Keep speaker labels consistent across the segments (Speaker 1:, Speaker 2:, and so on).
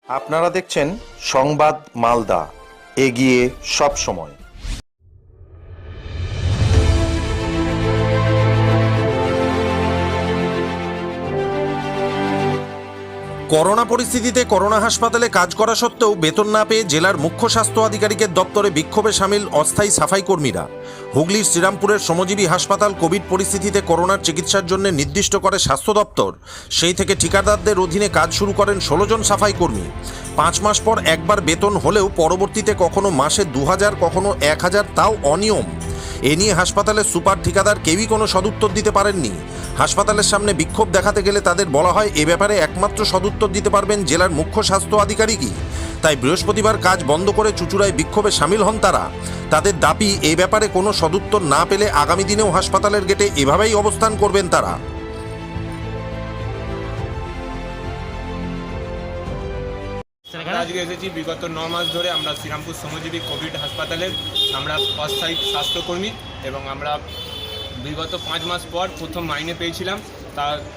Speaker 1: আপনারা দেখছেন সংবাদ মালদা, এগিয়ে সব সময়। করোনা পরিস্থিতিতে করোনা হাসপাতালে কাজ করা সত্ত্বেও বেতন না পেয়ে জেলার মুখ্য স্বাস্থ্য আধিকারিকের দপ্তরে বিক্ষোভে সামিল অস্থায়ী সাফাই কর্মীরা। হুগলির শ্রীরামপুরের শ্রমজীবী হাসপাতাল কোভিড পরিস্থিতিতে করোনার চিকিৎসার জন্য নির্দিষ্ট করে স্বাস্থ্য দপ্তর, সেই থেকে ঠিকাদারদের অধীনে কাজ শুরু করেন 16 জন সাফাই কর্মী। 5 মাস পর একবার বেতন হলেও পরবর্তীতে কখনো মাসে 2000, কখনো 1000, তাও অনিয়ম। এ নিয়ে হাসপাতালের সুপার ঠিকাদার কেউই কোনো সদুত্তর দিতে পারেননি। হাসপাতালের সামনে বিক্ষোভ দেখাতে গেলে তাদের বলা হয় এ ব্যাপারে একমাত্র সদুত্তর দিতে পারবেন জেলার মুখ্য স্বাস্থ্য আধিকারিকই। তাই বৃহস্পতিবার কাজ বন্ধ করে চুঁচুড়ায় বিক্ষোভে সামিল হন তারা। তাদের দাবি, এই ব্যাপারে কোনো সদুত্তর না পেলে আগামী দিনেও হাসপাতালের গেটে এভাবেই অবস্থান করবেন তারা।
Speaker 2: আজকে এসেছি বিগত 9 মাস ধরে আমরা শ্রীরামপুর শ্রমজীবী কোভিড হাসপাতালের আমরা অস্থায়ী স্বাস্থ্যকর্মী এবং আমরা বিগত 5 মাস পর প্রথম মাইনে পেয়েছিলাম।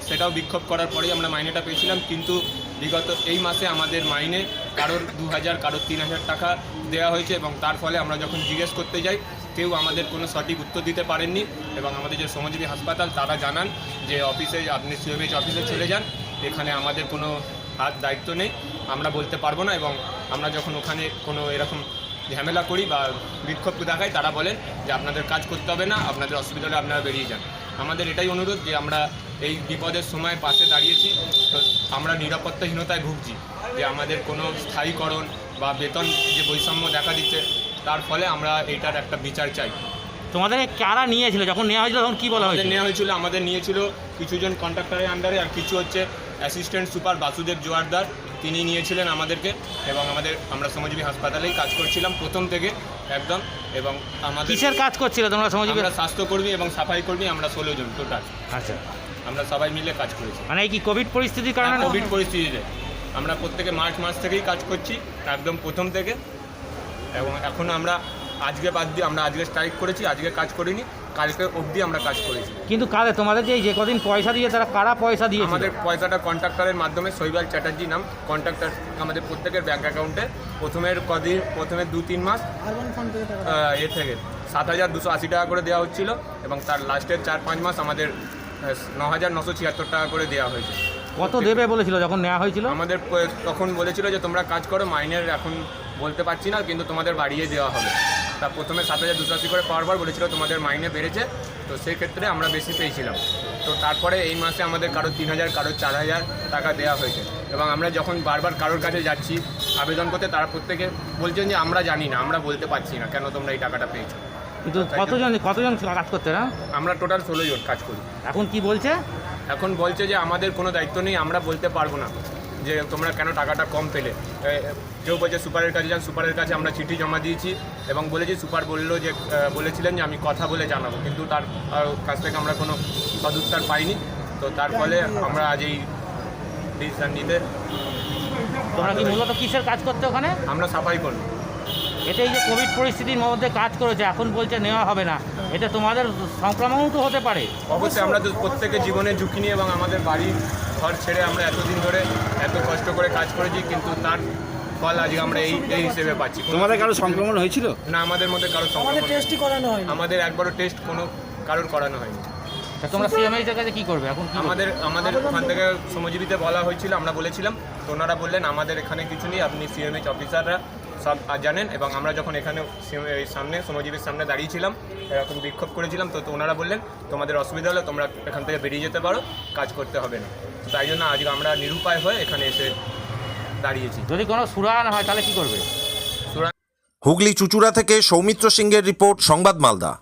Speaker 2: সেটাও বিক্ষোভ করার পরেই আমরা মাইনেটা পেয়েছিলাম, কিন্তু বিগত এই মাসে আমাদের মাইনে কারোর 2000, কারোর 3000 টাকা দেওয়া হয়েছে এবং তার ফলে আমরা যখন জিজ্ঞেস করতে যাই কেউ আমাদের কোনো সঠিক উত্তর দিতে পারেননি। এবং আমাদের যে শ্রমজীবী হাসপাতাল তারা জানান যে অফিসে আপনি সিএমএইচ অফিসে চলে যান, এখানে আমাদের কোনো হাত দায়িত্ব নেই, আমরা বলতে পারবো না। এবং আমরা যখন ওখানে কোনো এরকম ঝামেলা করি বা বিক্ষোভ দেখাই, তারা বলেন যে আপনাদের কাজ করতে হবে না, আপনাদের অসুবিধা হলে আপনারা বেরিয়ে যান। আমাদের এটাই অনুরোধ যে আমরা এই বিপদের সময় পাশে দাঁড়িয়েছি, তো আমরা নিরাপত্তাহীনতায় ভুগছি, যে আমাদের কোনো স্থায়ীকরণ বা বেতন যে বৈষম্য দেখা দিচ্ছে, তার ফলে আমরা এইটার একটা বিচার চাই।
Speaker 3: তোমাদের কারা নিয়েছিল যখন নেওয়া হয়েছিল তখন কী বলা হয়েছিল?
Speaker 2: আমাদের নিয়েছিল কিছুজন কন্ট্রাক্টরের আন্ডারে, আর কিছু হচ্ছে অ্যাসিস্ট্যান্ট সুপার বাসুদেব জোয়ারদার, তিনি নিয়েছিলেন আমাদেরকে। এবং আমরা শ্রমজীবী হাসপাতালেই কাজ করছিলাম প্রথম থেকে একদম। এবং আমাদের
Speaker 3: কিসের কাজ করছিল তোমরা শ্রমজীবী?
Speaker 2: আমরা স্বাস্থ্যকর্মী এবং সাফাই কর্মী, আমরা 16 জন টোটাল।
Speaker 3: আচ্ছা, আমরা
Speaker 2: সবাই মিলে কাজ করেছি।
Speaker 3: মানে এই কি কোভিড পরিস্থিতির কারণে?
Speaker 2: কোভিড পরিস্থিতিতে আমরা প্রত্যেকে মার্চ মাস থেকেই কাজ করছি, একদম প্রথম থেকে। এবং এখন আমরা আজকে বাদ দিয়ে আমরা আজকে স্ট্রাইক করেছি, আজকে কাজ করিনি, কালকে অবধি আমরা কাজ করেছি।
Speaker 3: কিন্তু কালে তোমাদের যে কদিন পয়সা দিয়ে তারা কারা পয়সা দিয়ে?
Speaker 2: আমাদের পয়সাটা কন্ট্রাক্টরের মাধ্যমে, শৈবাল চ্যাটার্জি নাম কন্ট্রাক্টর, আমাদের প্রত্যেকের ব্যাঙ্ক অ্যাকাউন্টে প্রথমে 2-3 মাস থেকে 7280 টাকা করে দেওয়া হচ্ছিল এবং তার লাস্টের 4-5 মাস আমাদের 9976 টাকা করে দেওয়া হয়েছে।
Speaker 3: কত দেবে বলেছিল যখন নেওয়া হয়েছিল? আমাদের
Speaker 2: তখন বলেছিল যে তোমরা কাজ করো, মাইনের এখন বলতে পারছি না, কিন্তু তোমাদের বাড়িয়ে দেওয়া হবে। তা প্রথমে 7280 করে পাওয়ার পর বলেছিল তোমাদের মাইনে বেড়েছে, তো সেই ক্ষেত্রে আমরা বেশি পেয়েছিলাম। তো তারপরে এই মাসে আমাদের কারো 3000, কারো 4000 টাকা দেওয়া হয়েছে। এবং আমরা যখন বারবার কারোর কাছে যাচ্ছি আবেদন করতে, তারা প্রত্যেকে বলছেন যে আমরা জানি না, আমরা বলতে পারছি না কেন তোমরা এই টাকাটা পেয়েছো।
Speaker 3: কিন্তু কতজন কাজ করতে? না, আমরা
Speaker 2: টোটাল 16 জন কাজ করি।
Speaker 3: এখন কি বলছে?
Speaker 2: এখন বলছে যে আমাদের কোনো দায়িত্ব নেই, আমরা বলতে পারবো না যে তোমরা কেন টাকাটা কম পেলে। কেউ বলছে সুপারের কাছে যান, সুপারের কাছে আমরা চিঠি জমা দিয়েছি এবং বলেছি, সুপার বলেছিলেন যে আমি কথা বলে জানাবো, কিন্তু তার কাছ থেকে আমরা কোনো সদুত্তর পাইনি। তো তার ফলে আমরা আজ এই ডিসিশন নিতে।
Speaker 3: তোমরা কি মূলত কিসের কাজ করতে ওখানে?
Speaker 2: আমরা সাফাই করি।
Speaker 3: এটাই যে কোভিড পরিস্থিতির মধ্যে কাজ করেছে, এখন বলছে নেওয়া হবে না, এটা তোমাদের সংক্রমণও তো হতে পারে।
Speaker 2: অবশ্যই, আমরা তো প্রত্যেকের জীবনে ঝুঁকি নিয়ে এবং আমাদের বাড়ি ঘর ছেড়ে আমরা এতদিন ধরে এত কষ্ট করে কাজ করেছি, কিন্তু তার ফল আজকে আমরা এই হিসেবে পাচ্ছি।
Speaker 4: তোমাদের কারো সংক্রমণ হয়েছিল?
Speaker 2: না, আমাদের মধ্যে কারো সংক্রমণ
Speaker 5: টেস্টই করানো হয়,
Speaker 2: আমাদের একবারও টেস্ট কারোর করানো হয়নি।
Speaker 3: তোমরা সিএমএইচ এর কাছে কি করবে এখন?
Speaker 2: আমাদের ওখান থেকে শ্রমজীবীতে বলা হয়েছিল, আমরা বলেছিলাম, তো ওনারা বললেন আমাদের এখানে কিছু নেই, আপনি সিএমএইচ অফিসাররা সব জানেন। এবং আমরা যখন এখানে সামনে শ্রমজীবীর সামনে দাঁড়িয়েছিলাম, এরকম বিক্ষোভ করেছিলাম, তো ওনারা বললেন তোমাদের অসুবিধা হলে তোমরা এখান থেকে বেরিয়ে যেতে পারো, কাজ করতে হবে না। তাই জন্য আজকে আমরা নিরুপায় হয়ে এখানে এসে দাঁড়িয়েছি।
Speaker 3: যদি কোনো সুরা না হয় তাহলে কি করবে?
Speaker 1: হুগলি চুঁচুড়া থেকে সৌমিত্র সিংহের রিপোর্ট, সংবাদ মালদা।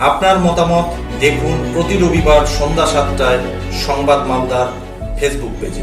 Speaker 1: আপনার মতামত দেখুন প্রতি রবিবার সন্ধ্যা 7টায় সংবাদ মালদার ফেসবুক পেজে।